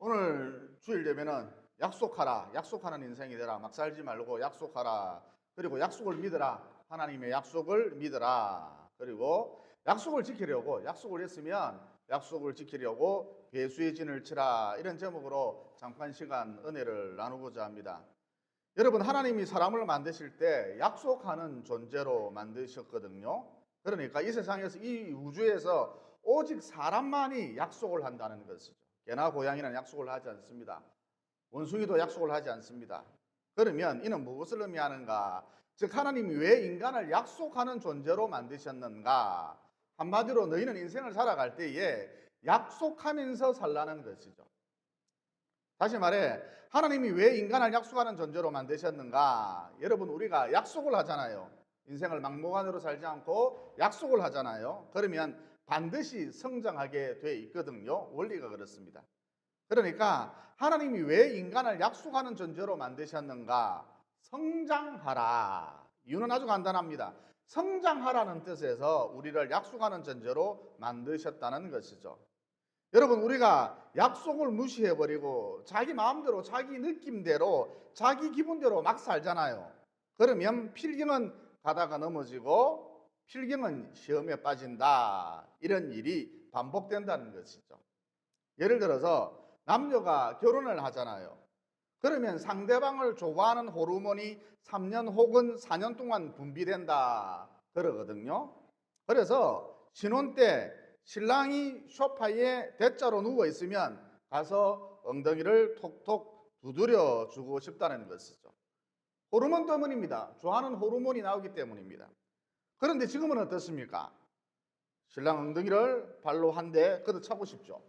오늘 주일 되면은 약속하라, 약속하는 인생이 되라. 막 살지 말고 약속하라. 그리고 약속을 믿어라. 하나님의 약속을 믿어라. 그리고 약속을 지키려고, 약속을 했으면 약속을 지키려고 배수의 진을 치라. 이런 제목으로 잠깐 시간 은혜를 나누고자 합니다. 여러분, 하나님이 사람을 만드실 때 약속하는 존재로 만드셨거든요. 그러니까 이 세상에서, 이 우주에서 오직 사람만이 약속을 한다는 것이죠. 개나 고양이는 약속을 하지 않습니다. 원숭이도 약속을 하지 않습니다. 그러면 이는 무엇을 의미하는가? 즉, 하나님이 왜 인간을 약속하는 존재로 만드셨는가? 한마디로 너희는 인생을 살아갈 때에 약속하면서 살라는 것이죠. 다시 말해, 하나님이 왜 인간을 약속하는 존재로 만드셨는가? 여러분, 우리가 약속을 하잖아요. 인생을 막무가내로 살지 않고 약속을 하잖아요. 그러면 반드시 성장하게 돼 있거든요. 원리가 그렇습니다. 그러니까 하나님이 왜 인간을 약속하는 존재로 만드셨는가? 성장하라. 이유는 아주 간단합니다. 성장하라는 뜻에서 우리를 약속하는 존재로 만드셨다는 것이죠. 여러분, 우리가 약속을 무시해버리고 자기 마음대로, 자기 느낌대로, 자기 기분대로 막 살잖아요. 그러면 필경은 가다가 넘어지고 필경은 시험에 빠진다. 이런 일이 반복된다는 것이죠. 예를 들어서 남녀가 결혼을 하잖아요. 그러면 상대방을 좋아하는 호르몬이 3년 혹은 4년 동안 분비된다 그러거든요. 그래서 신혼 때 신랑이 소파에 대자로 누워 있으면 가서 엉덩이를 톡톡 두드려 주고 싶다는 것이죠. 호르몬 때문입니다. 좋아하는 호르몬이 나오기 때문입니다. 그런데 지금은 어떻습니까? 신랑 엉덩이를 발로 한 대 걷어차고 싶죠.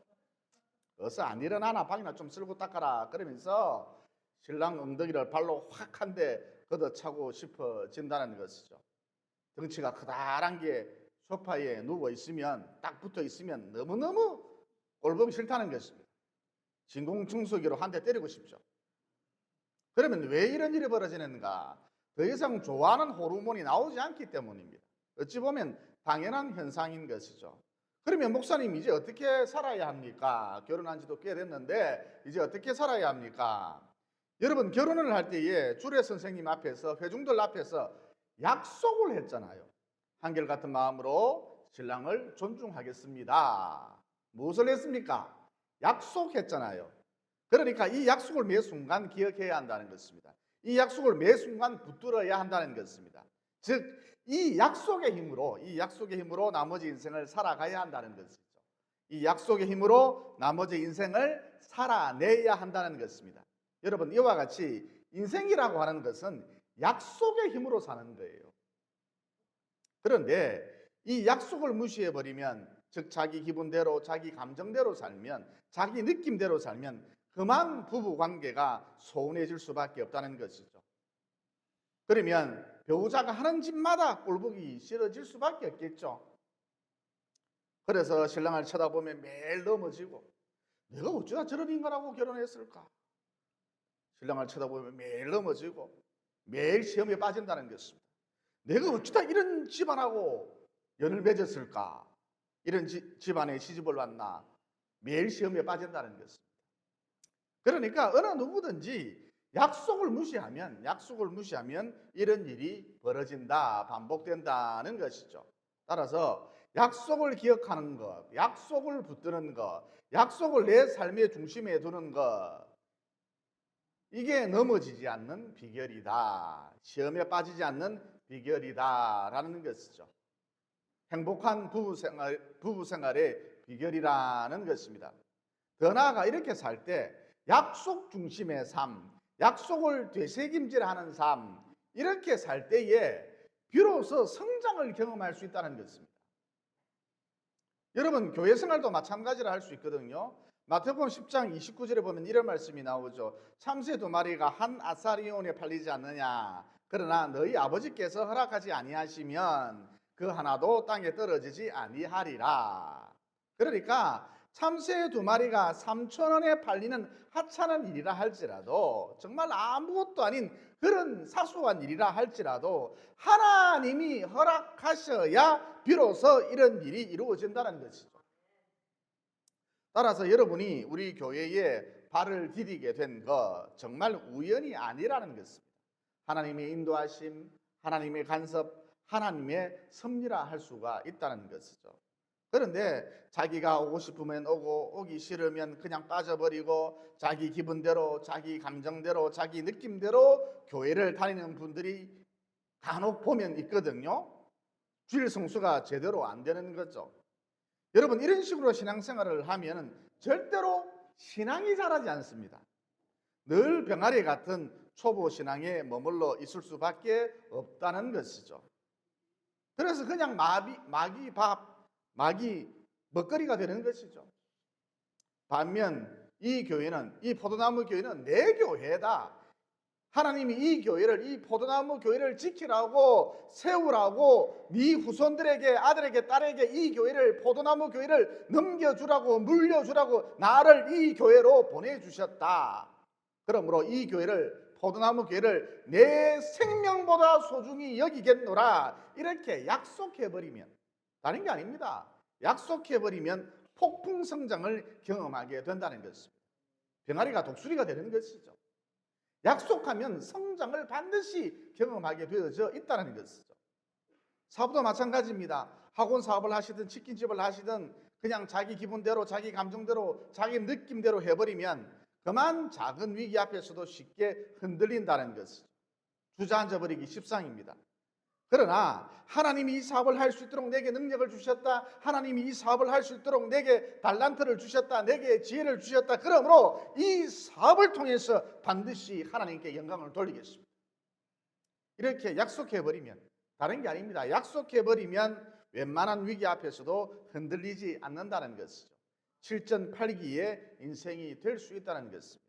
어서 안 일어나나, 방이나 좀 쓸고 닦아라 그러면서 신랑 엉덩이를 발로 확 한 대 걷어차고 싶어진다는 것이죠. 덩치가 크다란 게 소파에 누워 있으면, 딱 붙어 있으면 너무너무 꼴보기 싫다는 것입니다. 진공청소기로 한 대 때리고 싶죠. 그러면 왜 이런 일이 벌어지는가? 더 이상 좋아하는 호르몬이 나오지 않기 때문입니다. 어찌 보면 당연한 현상인 것이죠. 그러면 목사님, 이제 어떻게 살아야 합니까? 결혼한 지도 꽤 됐는데 이제 어떻게 살아야 합니까? 여러분, 결혼을 할 때에 주례 선생님 앞에서, 회중들 앞에서 약속을 했잖아요. 한결같은 마음으로 신랑을 존중하겠습니다. 무엇을 했습니까? 약속했잖아요. 그러니까 이 약속을 매 순간 기억해야 한다는 것입니다. 이 약속을 매 순간 붙들어야 한다는 것입니다. 즉, 이 약속의 힘으로 나머지 인생을 살아가야 한다는 것이죠. 이 약속의 힘으로 나머지 인생을 살아내야 한다는 것입니다. 여러분, 이와 같이 인생이라고 하는 것은 약속의 힘으로 사는 거예요. 그런데 이 약속을 무시해버리면, 즉 자기 기분대로, 자기 감정대로 살면, 자기 느낌대로 살면 그만 부부관계가 소원해질 수밖에 없다는 것이죠. 그러면 배우자가 하는 짓마다 꼴보기 싫어질 수밖에 없겠죠. 그래서 신랑을 쳐다보면 매일 넘어지고, 내가 어쩌다 저런 인간하고 결혼했을까? 신랑을 쳐다보면 매일 넘어지고 매일 시험에 빠진다는 것입니다. 내가 어쩌다 이런 집안하고 연을 맺었을까? 이런 집안에 시집을 왔나? 매일 시험에 빠진다는 것입니다. 그러니까 어느 누구든지 약속을 무시하면 이런 일이 벌어진다, 반복된다는 것이죠. 따라서 약속을 기억하는 것, 약속을 붙드는 것, 약속을 내 삶의 중심에 두는 것, 이게 넘어지지 않는 비결이다, 시험에 빠지지 않는 비결이다라는 것이죠. 행복한 부부생활의 비결이라는 것입니다. 더 나아가 이렇게 살 때 약속 중심의 삶, 약속을 되새김질하는 삶, 이렇게 살 때에 비로소 성장을 경험할 수 있다는 것입니다. 여러분, 교회 생활도 마찬가지로 할 수 있거든요. 마태복음 10장 29절에 보면 이런 말씀이 나오죠. 참새 2마리가 한 아사리온에 팔리지 않느냐. 그러나 너희 아버지께서 허락하지 아니하시면 그 하나도 땅에 떨어지지 아니하리라. 그러니까 참새 2마리가 3,000원에 팔리는 하찮은 일이라 할지라도, 정말 아무것도 아닌 그런 사소한 일이라 할지라도 하나님이 허락하셔야 비로소 이런 일이 이루어진다는 것이죠. 따라서 여러분이 우리 교회에 발을 디디게 된 것 정말 우연이 아니라는 것입니다. 하나님의 인도하심, 하나님의 간섭, 하나님의 섭리라 할 수가 있다는 것이죠. 그런데 자기가 오고 싶으면 오고 오기 싫으면 그냥 빠져버리고 자기 기분대로 자기 감정대로 자기 느낌대로 교회를 다니는 분들이 간혹 보면 있거든요. 주일 성수가 제대로 안 되는 거죠. 여러분 이런 식으로 신앙생활을 하면 절대로 신앙이 자라지 않습니다. 늘 병아리 같은 초보 신앙에 머물러 있을 수밖에 없다는 것이죠. 그래서 그냥 마귀 먹거리가 되는 것이죠. 반면 이 교회는, 이 포도나무 교회는 내 교회다. 하나님이 이 교회를, 이 포도나무 교회를 지키라고 세우라고 네 후손들에게, 아들에게, 딸에게 이 교회를, 포도나무 교회를 넘겨주라고, 물려주라고 나를 이 교회로 보내주셨다. 그러므로 이 교회를, 포도나무 교회를 내 생명보다 소중히 여기겠노라. 이렇게 약속해버리면, 다른 게 아닙니다. 약속해버리면 폭풍 성장을 경험하게 된다는 것입니다. 병아리가 독수리가 되는 것이죠. 약속하면 성장을 반드시 경험하게 되어져 있다는 것이죠. 사업도 마찬가지입니다. 학원 사업을 하시든 치킨집을 하시든 그냥 자기 기분대로 자기 감정대로 자기 느낌대로 해버리면 그만 작은 위기 앞에서도 쉽게 흔들린다는 것이죠. 주저앉아 버리기 십상입니다. 그러나 하나님이 이 사업을 할 수 있도록 내게 능력을 주셨다. 하나님이 이 사업을 할 수 있도록 내게 달란트를 주셨다. 내게 지혜를 주셨다. 그러므로 이 사업을 통해서 반드시 하나님께 영광을 돌리겠습니다. 이렇게 약속해버리면, 다른 게 아닙니다. 약속해버리면 웬만한 위기 앞에서도 흔들리지 않는다는 것이죠. 7전8기의 인생이 될 수 있다는 것입니다.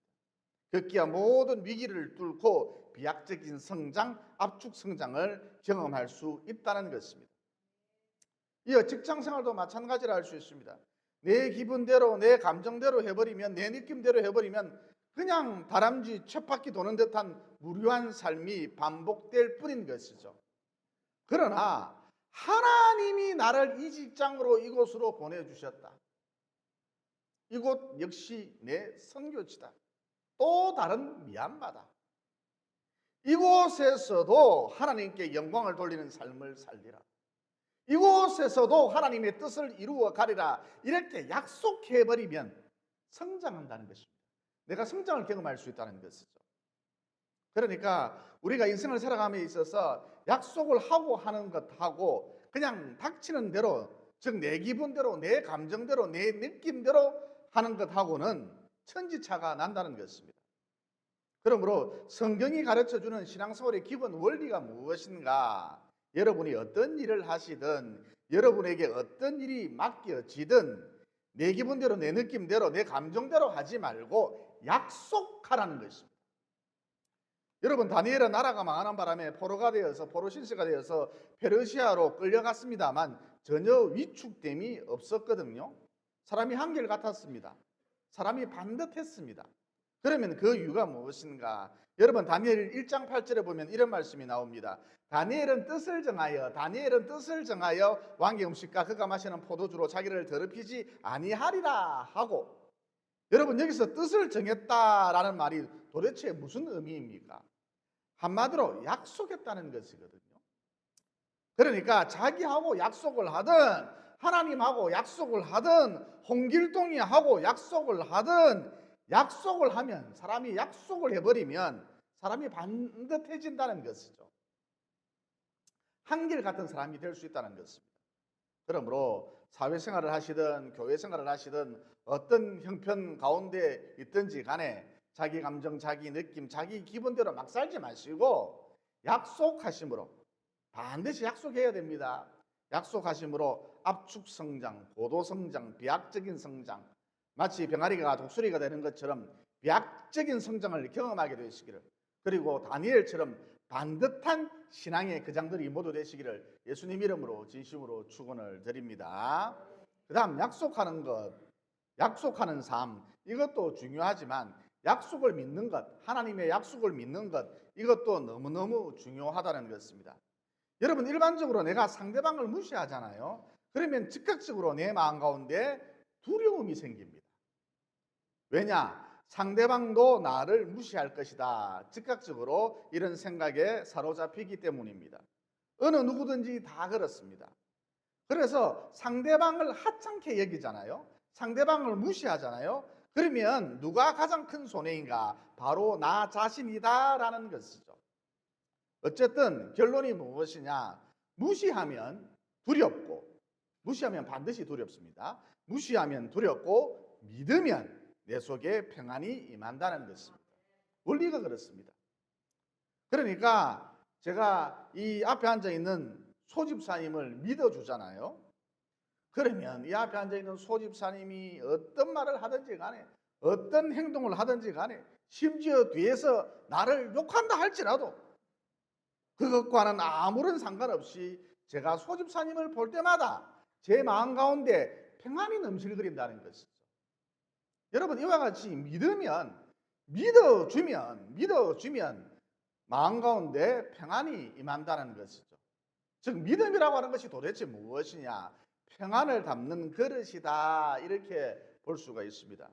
급기야 모든 위기를 뚫고 비약적인 성장, 압축 성장을 경험할 수 있다는 것입니다. 이어 직장생활도 마찬가지라 할 수 있습니다. 내 기분대로 내 감정대로 해버리면, 내 느낌대로 해버리면 그냥 다람쥐 쳇바퀴 도는 듯한 무료한 삶이 반복될 뿐인 것이죠. 그러나 하나님이 나를 이 직장으로, 이곳으로 보내주셨다. 이곳 역시 내 선교지다. 또 다른 미얀마다. 이곳에서도 하나님께 영광을 돌리는 삶을 살리라. 이곳에서도 하나님의 뜻을 이루어 가리라. 이렇게 약속해버리면 성장한다는 것입니다. 내가 성장을 경험할 수 있다는 것이죠. 그러니까 우리가 인생을 살아감에 있어서 약속을 하고 하는 것하고 그냥 닥치는 대로, 즉 내 기분대로, 내 감정대로, 내 느낌대로 하는 것하고는 천지차가 난다는 것입니다. 그러므로 성경이 가르쳐주는 신앙생활의 기본 원리가 무엇인가? 여러분이 어떤 일을 하시든, 여러분에게 어떤 일이 맡겨지든 내 기분대로, 내 느낌대로, 내 감정대로 하지 말고 약속하라는 것입니다. 여러분, 다니엘은 나라가 망하는 바람에 포로 신세가 되어서 페르시아로 끌려갔습니다만 전혀 위축됨이 없었거든요. 사람이 한결같았습니다. 사람이 반듯했습니다. 그러면 그 이유가 무엇인가? 여러분, 다니엘 1장 8절에 보면 이런 말씀이 나옵니다. 다니엘은 뜻을 정하여 왕의 음식과 그가 마시는 포도주로 자기를 더럽히지 아니하리라 하고, 여러분 여기서 뜻을 정했다라는 말이 도대체 무슨 의미입니까? 한마디로 약속했다는 것이거든요. 그러니까 자기하고 약속을 하든, 하나님하고 약속을 하든, 홍길동이하고 약속을 하든, 약속을 하면, 사람이 약속을 해버리면 사람이 반듯해진다는 것이죠. 한결같은 사람이 될 수 있다는 것입니다. 그러므로 사회생활을 하시든 교회생활을 하시든 어떤 형편 가운데 있든지 간에 자기 감정, 자기 느낌, 자기 기분대로 막 살지 마시고 약속하심으로, 반드시 약속해야 됩니다. 약속하심으로 압축 성장, 고도 성장, 비약적인 성장, 마치 병아리가 독수리가 되는 것처럼 비약적인 성장을 경험하게 되시기를, 그리고 다니엘처럼 반듯한 신앙의 거장들이 모두 되시기를 예수님 이름으로 진심으로 축원을 드립니다. 그 다음 약속하는 것, 약속하는 삶, 이것도 중요하지만 약속을 믿는 것, 하나님의 약속을 믿는 것, 이것도 너무너무 중요하다는 것입니다. 여러분, 일반적으로 내가 상대방을 무시하잖아요. 그러면 즉각적으로 내 마음 가운데 두려움이 생깁니다. 왜냐? 상대방도 나를 무시할 것이다. 즉각적으로 이런 생각에 사로잡히기 때문입니다. 어느 누구든지 다 그렇습니다. 그래서 상대방을 하찮게 여기잖아요. 상대방을 무시하잖아요. 그러면 누가 가장 큰 손해인가? 바로 나 자신이다라는 것이죠. 어쨌든 결론이 무엇이냐? 무시하면 두렵고, 무시하면 반드시 두렵습니다. 무시하면 두렵고, 믿으면 내 속에 평안이 임한다는 것입니다. 원리가 그렇습니다. 그러니까 제가 이 앞에 앉아 있는 소집사님을 믿어주잖아요. 그러면 이 앞에 앉아 있는 소집사님이 어떤 말을 하든지 간에, 어떤 행동을 하든지 간에, 심지어 뒤에서 나를 욕한다 할지라도 그것과는 아무런 상관없이 제가 소집사님을 볼 때마다 제 마음 가운데 평안이 넘실거린다는 것이죠. 여러분, 이와 같이 믿어주면 마음 가운데 평안이 임한다는 것이죠. 즉 믿음이라고 하는 것이 도대체 무엇이냐? 평안을 담는 그릇이다, 이렇게 볼 수가 있습니다.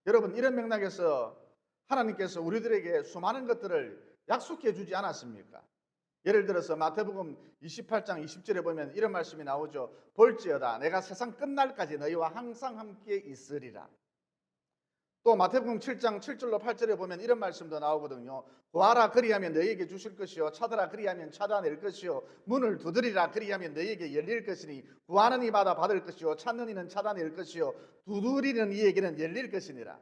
여러분, 이런 맥락에서 하나님께서 우리들에게 수많은 것들을 약속해 주지 않았습니까? 예를 들어서 마태복음 28장 20절에 보면 이런 말씀이 나오죠. 볼지어다 내가 세상 끝날까지 너희와 항상 함께 있으리라. 또 마태복음 7장 7절로 8절에 보면 이런 말씀도 나오거든요. 구하라 그리하면 너희에게 주실 것이요 찾으라 그리하면 찾아낼 것이요 문을 두드리라 그리하면 너희에게 열릴 것이니 구하는 이마다 받을 것이요 찾는 이는 찾아낼 것이요 두드리는 이에게는 열릴 것이니라.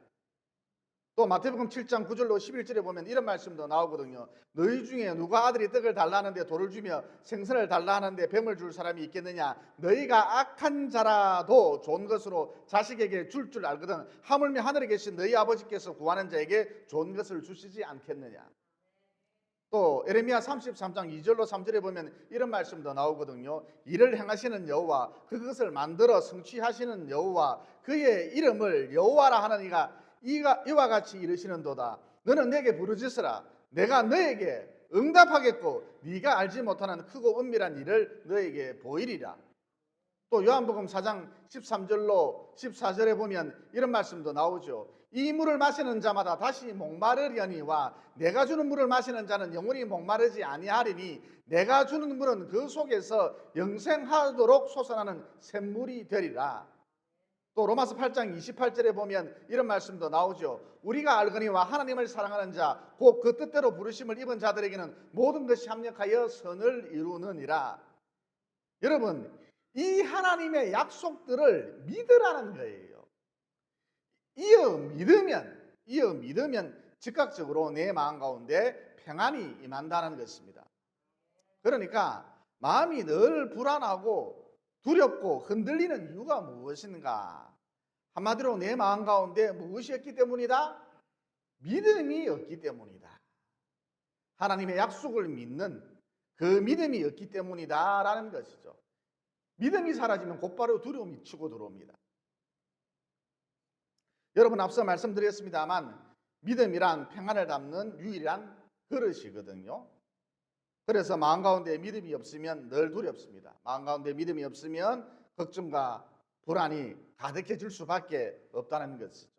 또 마태복음 7장 9절로 11절에 보면 이런 말씀도 나오거든요. 너희 중에 누가 아들이 떡을 달라 하는데 돌을 주며 생선을 달라 하는데 뱀을 줄 사람이 있겠느냐? 너희가 악한 자라도 좋은 것으로 자식에게 줄 알거든 하물며 하늘에 계신 너희 아버지께서 구하는 자에게 좋은 것을 주시지 않겠느냐? 또 에레미야 33장 2절로 3절에 보면 이런 말씀도 나오거든요. 이를 행하시는 여호와 그것을 만들어 성취하시는 여호와 그의 이름을 여호와라 하는 이와 같이 이르시는도다. 너는 내게 부르짖으라. 내가 너에게 응답하겠고 네가 알지 못하는 크고 은밀한 일을 너에게 보이리라. 또 요한복음 4장 13절로 14절에 보면 이런 말씀도 나오죠. 이 물을 마시는 자마다 다시 목마르려니와 내가 주는 물을 마시는 자는 영원히 목마르지 아니하리니 내가 주는 물은 그 속에서 영생하도록 솟아나는 샘물이 되리라. 또 로마서 8장 28절에 보면 이런 말씀도 나오죠. 우리가 알거니와 하나님을 사랑하는 자 곧 그 뜻대로 부르심을 입은 자들에게는 모든 것이 합력하여 선을 이루느니라. 여러분, 이 하나님의 약속들을 믿으라는 거예요. 이어 믿으면 즉각적으로 내 마음 가운데 평안이 임한다는 것입니다. 그러니까 마음이 늘 불안하고 두렵고 흔들리는 이유가 무엇인가? 한마디로 내 마음 가운데 무엇이 없기 때문이다? 믿음이 없기 때문이다. 하나님의 약속을 믿는 그 믿음이 없기 때문이다라는 것이죠. 믿음이 사라지면 곧바로 두려움이 치고 들어옵니다. 여러분, 앞서 말씀드렸습니다만 믿음이란 평안을 담는 유일한 그릇이거든요. 그래서 마음 가운데 믿음이 없으면 늘 두렵습니다. 마음 가운데 믿음이 없으면 걱정과 불안이 가득해질 수밖에 없다는 것이죠.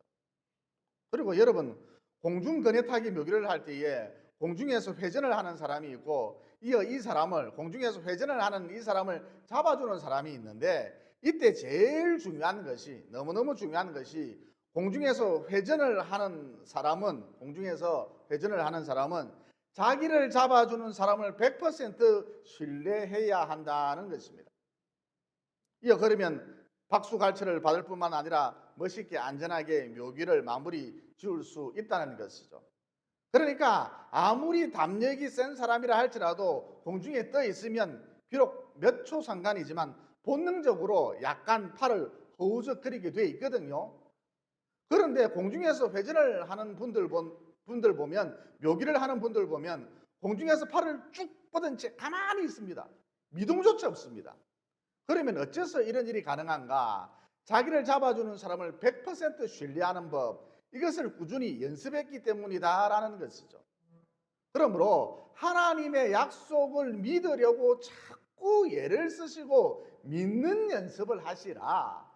그리고 여러분, 공중거네타기 묘기를 할 때에 공중에서 회전을 하는 사람이 있고 이어 공중에서 회전을 하는 이 사람을 잡아주는 사람이 있는데 이때 제일 중요한 것이 너무너무 중요한 것이 공중에서 회전을 하는 사람은 자기를 잡아주는 사람을 100% 신뢰해야 한다는 것입니다. 이어 그러면 박수갈채를 받을 뿐만 아니라 멋있게 안전하게 묘기를 마무리 지을 수 있다는 것이죠. 그러니까 아무리 담력이 센 사람이라 할지라도 공중에 떠 있으면 비록 몇 초 상관이지만 본능적으로 약간 팔을 허우적거리게 돼 있거든요. 그런데 공중에서 회전을 하는 분들 보면 묘기를 하는 분들 보면 공중에서 팔을 쭉 뻗은 채 가만히 있습니다. 미동조차 없습니다. 그러면 어째서 이런 일이 가능한가? 자기를 잡아주는 사람을 100% 신뢰하는 법, 이것을 꾸준히 연습했기 때문이다라는 것이죠. 그러므로 하나님의 약속을 믿으려고 자꾸 예를 쓰시고 믿는 연습을 하시라.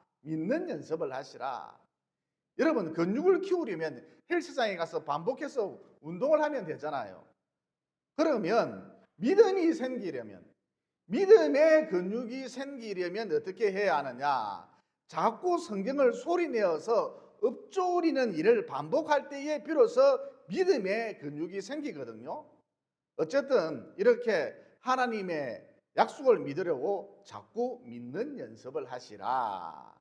여러분 근육을 키우려면 헬스장에 가서 반복해서 운동을 하면 되잖아요. 그러면 믿음이 생기려면, 믿음의 근육이 생기려면 어떻게 해야 하느냐? 자꾸 성경을 소리내어서 읊조리는 일을 반복할 때에 비로소 믿음의 근육이 생기거든요. 어쨌든 이렇게 하나님의 약속을 믿으려고 자꾸 믿는 연습을 하시라.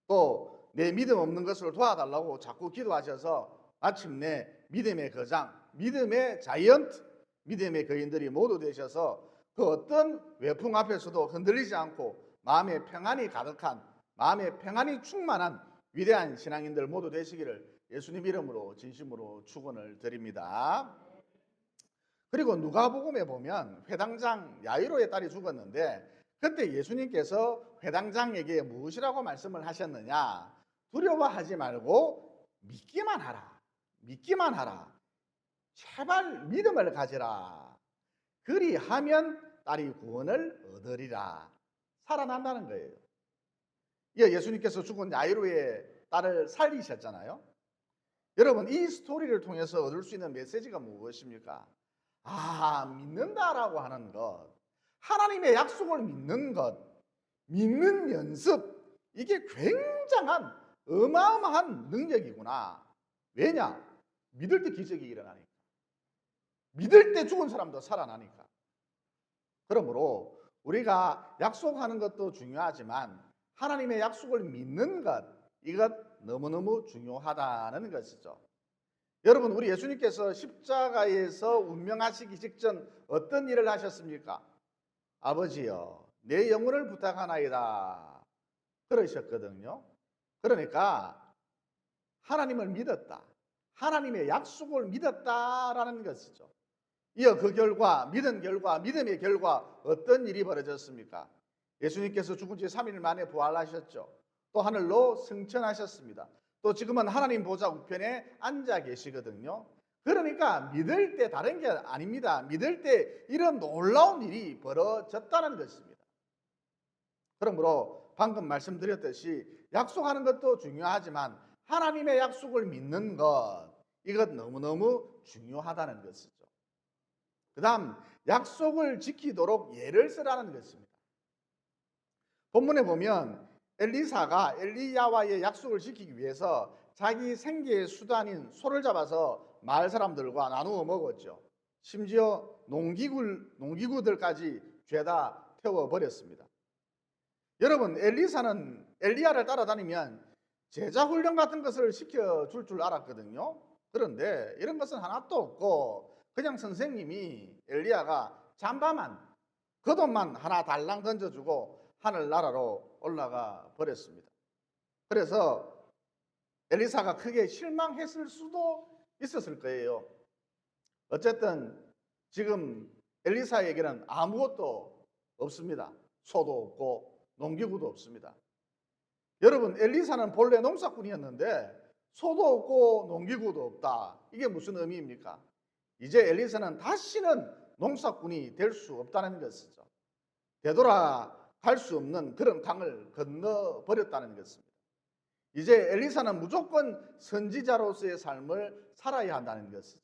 또 내 믿음 없는 것을 도와달라고 자꾸 기도하셔서 마침내 믿음의 거장, 믿음의 자이언트, 믿음의 거인들이 모두 되셔서 그 어떤 외풍 앞에서도 흔들리지 않고 마음의 평안이 가득한, 마음의 평안이 충만한 위대한 신앙인들 모두 되시기를 예수님 이름으로 진심으로 축원을 드립니다. 그리고 누가복음에 보면 회당장 야이로의 딸이 죽었는데 그때 예수님께서 회당장에게 무엇이라고 말씀을 하셨느냐? 두려워하지 말고 믿기만 하라. 믿기만 하라. 제발 믿음을 가지라. 그리하면 딸이 구원을 얻으리라. 살아난다는 거예요. 예수님께서 죽은 야이로의 딸을 살리셨잖아요. 여러분 이 스토리를 통해서 얻을 수 있는 메시지가 무엇입니까? 믿는다라고 하는 것, 하나님의 약속을 믿는 것, 믿는 연습, 이게 굉장한 어마어마한 능력이구나. 왜냐? 믿을 때 기적이 일어나니까. 믿을 때 죽은 사람도 살아나니까. 그러므로 우리가 약속하는 것도 중요하지만 하나님의 약속을 믿는 것, 이것 너무너무 중요하다는 것이죠. 여러분 우리 예수님께서 십자가에서 운명하시기 직전 어떤 일을 하셨습니까? 아버지여 내 영혼을 부탁하나이다 그러셨거든요. 그러니까 하나님을 믿었다, 하나님의 약속을 믿었다라는 것이죠. 이어 그 결과, 믿은 결과, 믿음의 결과 어떤 일이 벌어졌습니까? 예수님께서 죽은 지 3일 만에 부활하셨죠. 또 하늘로 승천하셨습니다. 또 지금은 하나님 보좌 우편에 앉아 계시거든요. 그러니까 믿을 때 다른 게 아닙니다. 믿을 때 이런 놀라운 일이 벌어졌다는 것입니다. 그러므로 방금 말씀드렸듯이 약속하는 것도 중요하지만 하나님의 약속을 믿는 것, 이것 너무너무 중요하다는 것이죠. 그 다음 약속을 지키도록 예를 쓰라는 것입니다. 본문에 보면 엘리사가 엘리야와의 약속을 지키기 위해서 자기 생계의 수단인 소를 잡아서 마을 사람들과 나누어 먹었죠. 심지어 농기구들까지 죄다 태워버렸습니다. 여러분 엘리사는 엘리야를 따라다니면 제자훈련 같은 것을 시켜줄 줄 알았거든요. 그런데 이런 것은 하나도 없고 그냥 선생님이 엘리야가 잠바만, 겉옷만 하나 달랑 던져주고 하늘나라로 올라가 버렸습니다. 그래서 엘리사가 크게 실망했을 수도 있었을 거예요. 어쨌든 지금 엘리사에게는 아무것도 없습니다. 소도 없고 농기구도 없습니다. 여러분 엘리사는 본래 농사꾼이었는데 소도 없고 농기구도 없다. 이게 무슨 의미입니까? 이제 엘리사는 다시는 농사꾼이 될 수 없다는 것이죠. 되돌아갈 수 없는 그런 강을 건너버렸다는 것입니다. 이제 엘리사는 무조건 선지자로서의 삶을 살아야 한다는 것이죠.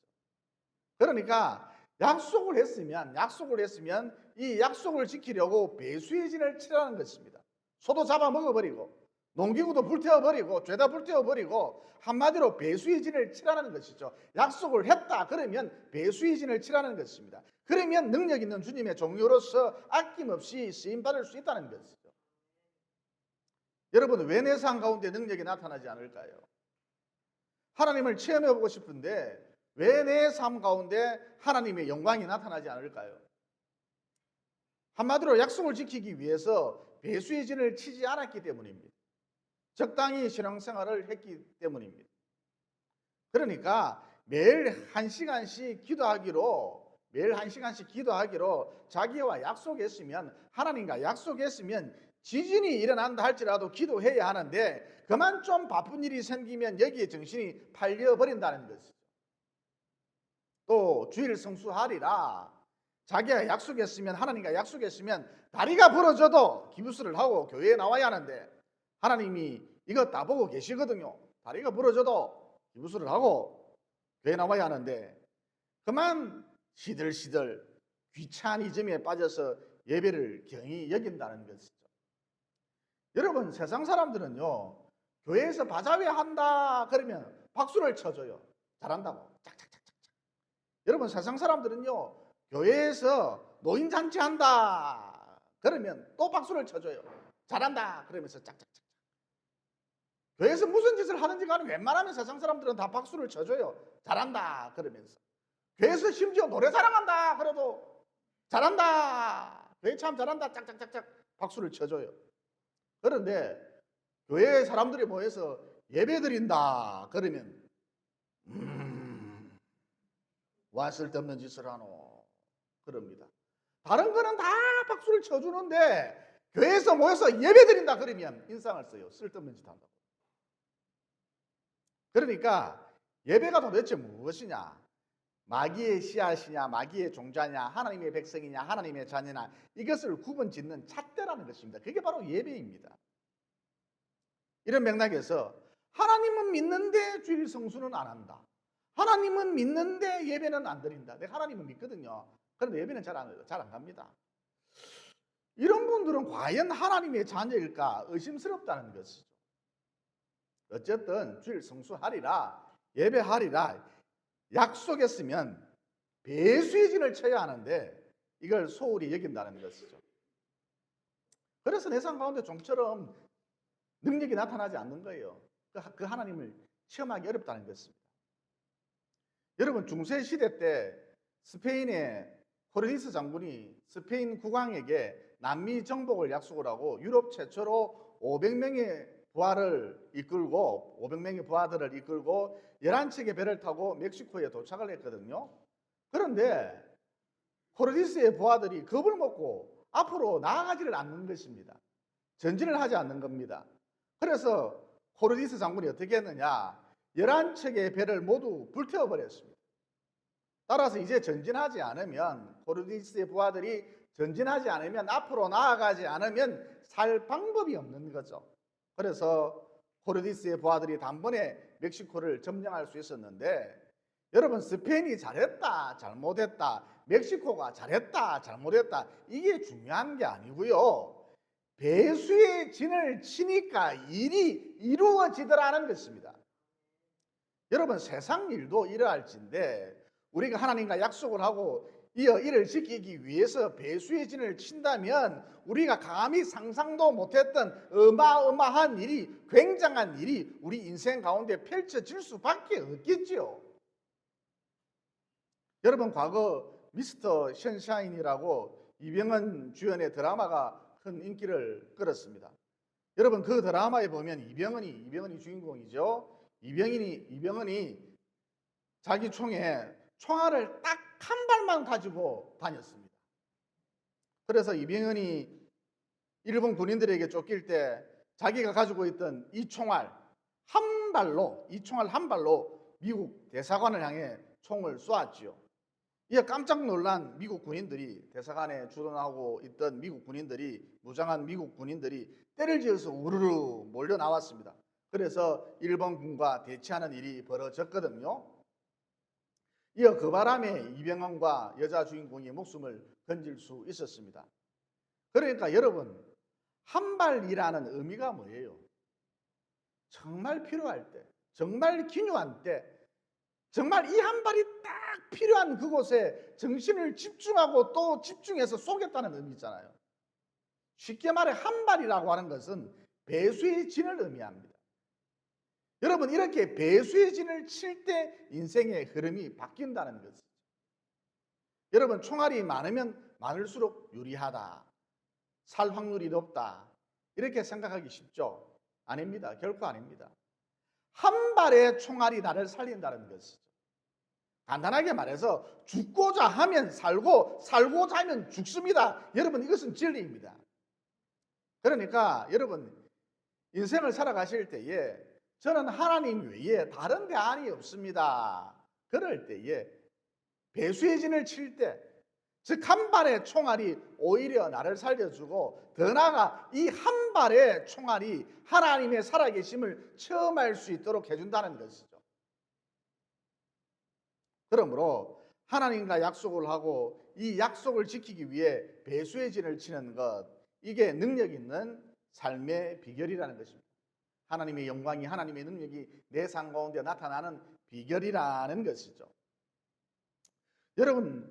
그러니까 약속을 했으면 이 약속을 지키려고 배수의 진을 치라는 것입니다. 소도 잡아먹어버리고 농기구도 불태워버리고 죄다 불태워버리고 한마디로 배수의 진을 치라는 것이죠. 약속을 했다 그러면 배수의 진을 치라는 것입니다. 그러면 능력 있는 주님의 종료로서 아낌없이 쓰임받을 수 있다는 것이죠. 여러분 왜 내 삶 가운데 능력이 나타나지 않을까요? 하나님을 체험해보고 싶은데 왜 내 삶 가운데 하나님의 영광이 나타나지 않을까요? 한마디로 약속을 지키기 위해서 배수의 진을 치지 않았기 때문입니다. 적당히 신앙생활을 했기 때문입니다. 그러니까 매일 한 시간씩 기도하기로 자기와 약속했으면, 하나님과 약속했으면 지진이 일어난다 할지라도 기도해야 하는데 그만 좀 바쁜 일이 생기면 여기에 정신이 팔려버린다는 것이죠. 또 주일 성수하리라, 자기가 약속했으면, 하나님과 약속했으면 다리가 부러져도 기부스를 하고 교회에 나와야 하는데 하나님이 이거 다 보고 계시거든요. 다리가 부러져도 기부스를 하고 교회 나와야 하는데 그만 시들시들 귀차니즘에 빠져서 예배를 경히 여긴다는 것이죠. 여러분, 세상 사람들은요, 교회에서 바자회 한다 그러면 박수를 쳐줘요. 잘한다고. 짝짝짝짝짝. 여러분, 세상 사람들은요, 교회에서 노인잔치 한다 그러면 또 박수를 쳐줘요. 잘한다 그러면서 짝짝짝. 교회에서 무슨 짓을 하는지 간에 웬만하면 세상 사람들은 다 박수를 쳐줘요. 잘한다 그러면서. 교회에서 심지어 노래 자랑한다 그래도 잘한다, 교회 참 잘한다, 짝짝짝짝 박수를 쳐줘요. 그런데 교회 사람들이 모여서 예배 드린다 그러면 와 쓸데없는 짓을 하노 그럽니다. 다른 거는 다 박수를 쳐주는데 교회에서 모여서 예배 드린다 그러면 인상을 써요. 쓸데없는 짓 한다고. 그러니까 예배가 도대체 무엇이냐? 마귀의 씨앗이냐, 마귀의 종자냐, 하나님의 백성이냐, 하나님의 자녀냐, 이것을 구분짓는 잣대라는 것입니다. 그게 바로 예배입니다. 이런 맥락에서 하나님은 믿는데 주일 성수는 안 한다. 하나님은 믿는데 예배는 안 드린다. 내가 하나님은 믿거든요. 그런데 예배는 잘 안 갑니다. 이런 분들은 과연 하나님의 자녀일까 의심스럽다는 것이죠. 어쨌든 주일 성수하리라, 예배하리라 약속했으면 배수의 진을 쳐야 하는데 이걸 소홀히 여긴다는 것이죠. 그래서 내 삶 가운데 좀처럼 능력이 나타나지 않는 거예요. 그 하나님을 체험하기 어렵다는 것입니다. 여러분, 중세시대 때 스페인의 코르디스 장군이 스페인 국왕에게 남미 정복을 약속을 하고 유럽 최초로 500명의 부하를 이끌고 500명의 부하들을 이끌고 11척의 배를 타고 멕시코에 도착을 했거든요. 그런데 코르디스의 부하들이 겁을 먹고 앞으로 나아가지를 않는 것입니다. 전진을 하지 않는 겁니다. 그래서 코르디스 장군이 어떻게 했느냐? 11척의 배를 모두 불태워버렸습니다. 따라서 이제 전진하지 않으면, 코르디스의 부하들이 전진하지 않으면, 앞으로 나아가지 않으면 살 방법이 없는 거죠. 그래서 코르디스의 부하들이 단번에 멕시코를 점령할 수 있었는데, 여러분, 스페인이 잘했다 잘못했다, 멕시코가 잘했다 잘못했다, 이게 중요한 게 아니고요, 배수의 진을 치니까 일이 이루어지더라는 것입니다. 여러분, 세상 일도 이러할진데 우리가 하나님과 약속을 하고 이어 이를 지키기 위해서 배수의 진을 친다면 우리가 감히 상상도 못했던 어마어마한 일이, 굉장한 일이 우리 인생 가운데 펼쳐질 수밖에 없겠지요. 여러분, 과거 미스터 션샤인이라고 이병헌 주연의 드라마가 큰 인기를 끌었습니다. 여러분, 그 드라마에 보면 이병헌이 주인공이죠. 이병헌이 자기 총에 총알을 딱 한 발만 가지고 다녔습니다. 그래서 이병헌이 일본 군인들에게 쫓길 때 자기가 가지고 있던 이 총알 한 발로 미국 대사관을 향해 총을 쏘았지요. 이에 깜짝 놀란 미국 군인들이, 대사관에 주둔하고 있던 미국 군인들이, 무장한 미국 군인들이 때를 지어서 우르르 몰려 나왔습니다. 그래서 일본군과 대치하는 일이 벌어졌거든요. 이어 그 바람에 이병헌과 여자 주인공의 목숨을 건질 수 있었습니다. 그러니까 여러분, 한 발이라는 의미가 뭐예요? 정말 필요할 때, 정말 기묘한 때, 정말 이 한 발이 딱 필요한 그곳에 정신을 집중하고 또 집중해서 쏘겠다는 의미잖아요. 쉽게 말해 한 발이라고 하는 것은 배수의 진을 의미합니다. 여러분, 이렇게 배수의 진을 칠 때 인생의 흐름이 바뀐다는 것이죠. 여러분, 총알이 많으면 많을수록 유리하다, 살 확률이 높다, 이렇게 생각하기 쉽죠? 아닙니다. 결코 아닙니다. 한 발의 총알이 나를 살린다는 것이죠. 간단하게 말해서 죽고자 하면 살고, 살고자 하면 죽습니다. 여러분, 이것은 진리입니다. 그러니까 여러분, 인생을 살아가실 때에 저는 하나님 외에 다른 대안이 없습니다. 그럴 때에 배수의 진을 칠 때, 즉 한 발의 총알이 오히려 나를 살려주고 더 나아가 이 한 발의 총알이 하나님의 살아계심을 체험할 수 있도록 해준다는 것이죠. 그러므로 하나님과 약속을 하고 이 약속을 지키기 위해 배수의 진을 치는 것, 이게 능력 있는 삶의 비결이라는 것입니다. 하나님의 영광이, 하나님의 능력이 내 삶 가운데 나타나는 비결이라는 것이죠. 여러분,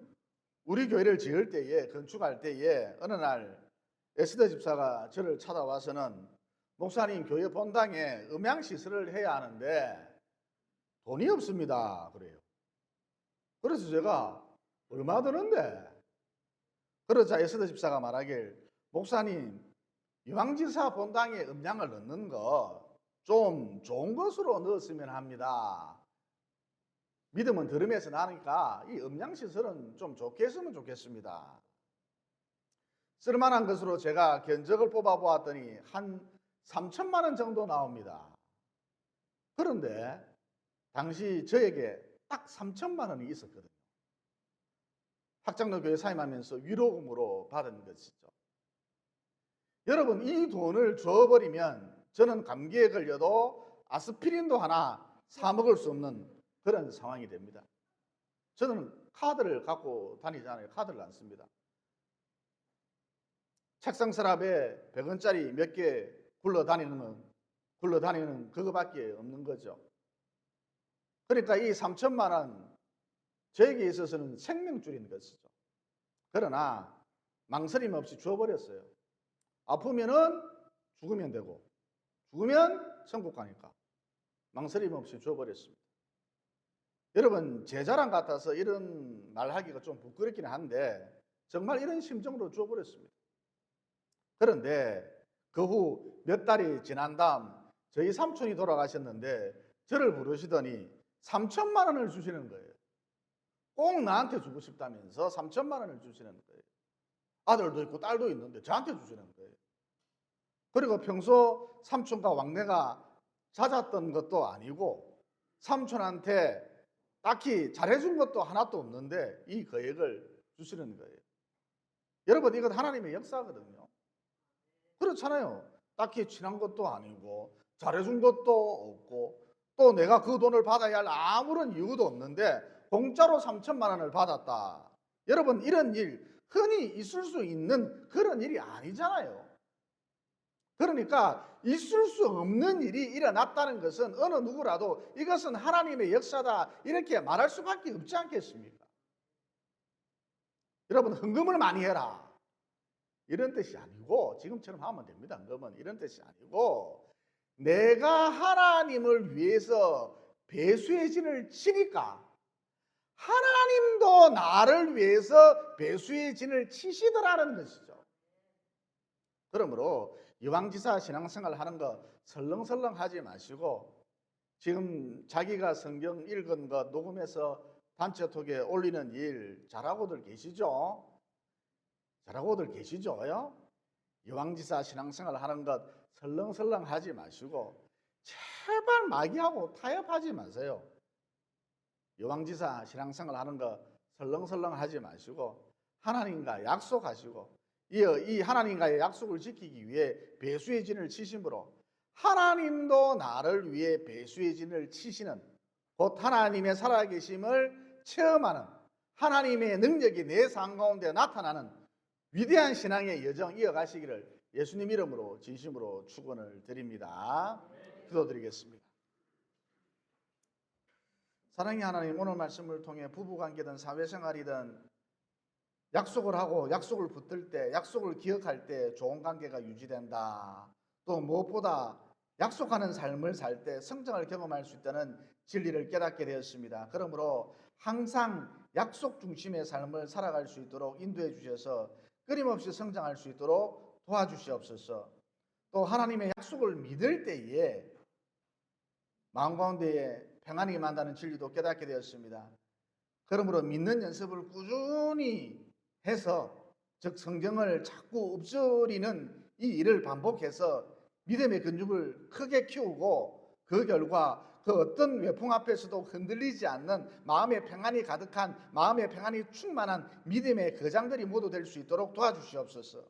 우리 교회를 지을 때에, 건축할 때에 어느 날 에스더 집사가 저를 찾아와서는 목사님, 교회 본당에 음향시설을 해야 하는데 돈이 없습니다 그래요. 그래서 제가 얼마 드는데? 그러자 에스더 집사가 말하길, 목사님, 유황지사 본당에 음향을 넣는 거 좀 좋은 것으로 넣었으면 합니다. 믿음은 들음에서 나니까 이 음향시설은 좀 좋게 했으면 좋겠습니다. 쓸만한 것으로 제가 견적을 뽑아보았더니 한 3천만 원 정도 나옵니다. 그런데 당시 저에게 딱 3천만 원이 있었거든요. 학장로 교회 사임하면서 위로금으로 받은 것이죠. 여러분, 이 돈을 줘버리면 저는 감기에 걸려도 아스피린도 하나 사 먹을 수 없는 그런 상황이 됩니다. 저는 카드를 갖고 다니잖아요. 카드를 안 씁니다. 책상 서랍에 100원짜리 몇 개 굴러다니는 그거밖에 없는 거죠. 그러니까 이 3천만 원 저에게 있어서는 생명줄인 것이죠. 그러나 망설임 없이 주어버렸어요. 아프면은 죽으면 되고 죽으면 천국 가니까 망설임 없이 주어버렸습니다. 여러분, 제 자랑 같아서 이런 말 하기가 좀 부끄럽긴 한데 정말 이런 심정으로 주어버렸습니다. 그런데 그 후 몇 달이 지난 다음 저희 삼촌이 돌아가셨는데 저를 부르시더니 3천만 원을 주시는 거예요. 꼭 나한테 주고 싶다면서 3천만 원을 주시는 거예요. 아들도 있고 딸도 있는데 저한테 주시는 거예요. 그리고 평소 삼촌과 왕래가 잦았던 것도 아니고 삼촌한테 딱히 잘해준 것도 하나도 없는데 이 거액을 주시는 거예요. 여러분, 이건 하나님의 역사거든요. 그렇잖아요. 딱히 친한 것도 아니고 잘해준 것도 없고 또 내가 그 돈을 받아야 할 아무런 이유도 없는데 공짜로 3천만 원을 받았다. 여러분, 이런 일 흔히 있을 수 있는 그런 일이 아니잖아요. 그러니까 있을 수 없는 일이 일어났다는 것은 어느 누구라도 이것은 하나님의 역사다 이렇게 말할 수밖에 없지 않겠습니까? 여러분, 헌금을 많이 해라 이런 뜻이 아니고, 지금처럼 하면 됩니다. 헌금은 이런 뜻이 아니고, 내가 하나님을 위해서 배수의 진을 치니까 하나님도 나를 위해서 배수의 진을 치시더라는 것이죠. 그러므로 이왕지사 신앙생활 하는 거 설렁설렁 하지 마시고, 지금 자기가 성경 읽은 것 녹음해서 단체톡에 올리는 일 잘하고들 계시죠? 잘하고들 계시죠? 이왕지사 신앙생활 하는 것 설렁설렁 하지 마시고 제발 마귀하고 타협하지 마세요. 이왕지사 신앙생활 하는 거 설렁설렁 하지 마시고 하나님과 약속하시고, 이 하나님과의 약속을 지키기 위해 배수의 진을 치심으로 하나님도 나를 위해 배수의 진을 치시는, 곧 하나님의 살아계심을 체험하는, 하나님의 능력이 내 삶 가운데 나타나는 위대한 신앙의 여정 이어가시기를 예수님 이름으로 진심으로 축원을 드립니다. 기도드리겠습니다. 사랑의 하나님, 오늘 말씀을 통해 부부관계든 사회생활이든 약속을 하고 약속을 붙들 때, 약속을 기억할 때 좋은 관계가 유지된다. 또 무엇보다 약속하는 삶을 살 때 성장을 경험할 수 있다는 진리를 깨닫게 되었습니다. 그러므로 항상 약속 중심의 삶을 살아갈 수 있도록 인도해 주셔서 끊임없이 성장할 수 있도록 도와주시옵소서. 또 하나님의 약속을 믿을 때에 마음 가운데에 평안이 임한다는 진리도 깨닫게 되었습니다. 그러므로 믿는 연습을 꾸준히 해서, 즉 성경을 자꾸 읊조리는 이 일을 반복해서 믿음의 근육을 크게 키우고 그 결과 그 어떤 외풍 앞에서도 흔들리지 않는 마음의 평안이 가득한 마음의 평안이 충만한 믿음의 거장들이 모두 될 수 있도록 도와주시옵소서.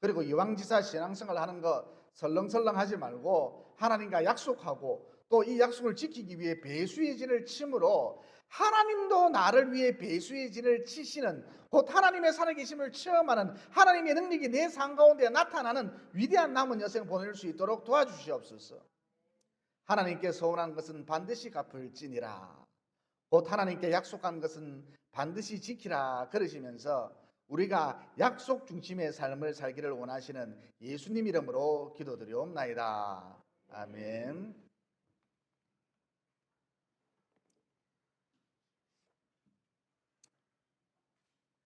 그리고 이왕지사 신앙생활 하는 거 설렁설렁 하지 말고 하나님과 약속하고 또 이 약속을 지키기 위해 배수의 진을 침으로 하나님도 나를 위해 배수의 진을 치시는 곧 하나님의 살아계심을 체험하는 하나님의 능력이 내 삶 가운데 나타나는 위대한 남은 여생 보낼 수 있도록 도와주시옵소서. 하나님께 서운한 것은 반드시 갚을지니라. 곧 하나님께 약속한 것은 반드시 지키라 그러시면서 우리가 약속 중심의 삶을 살기를 원하시는 예수님 이름으로 기도드리옵나이다. 아멘.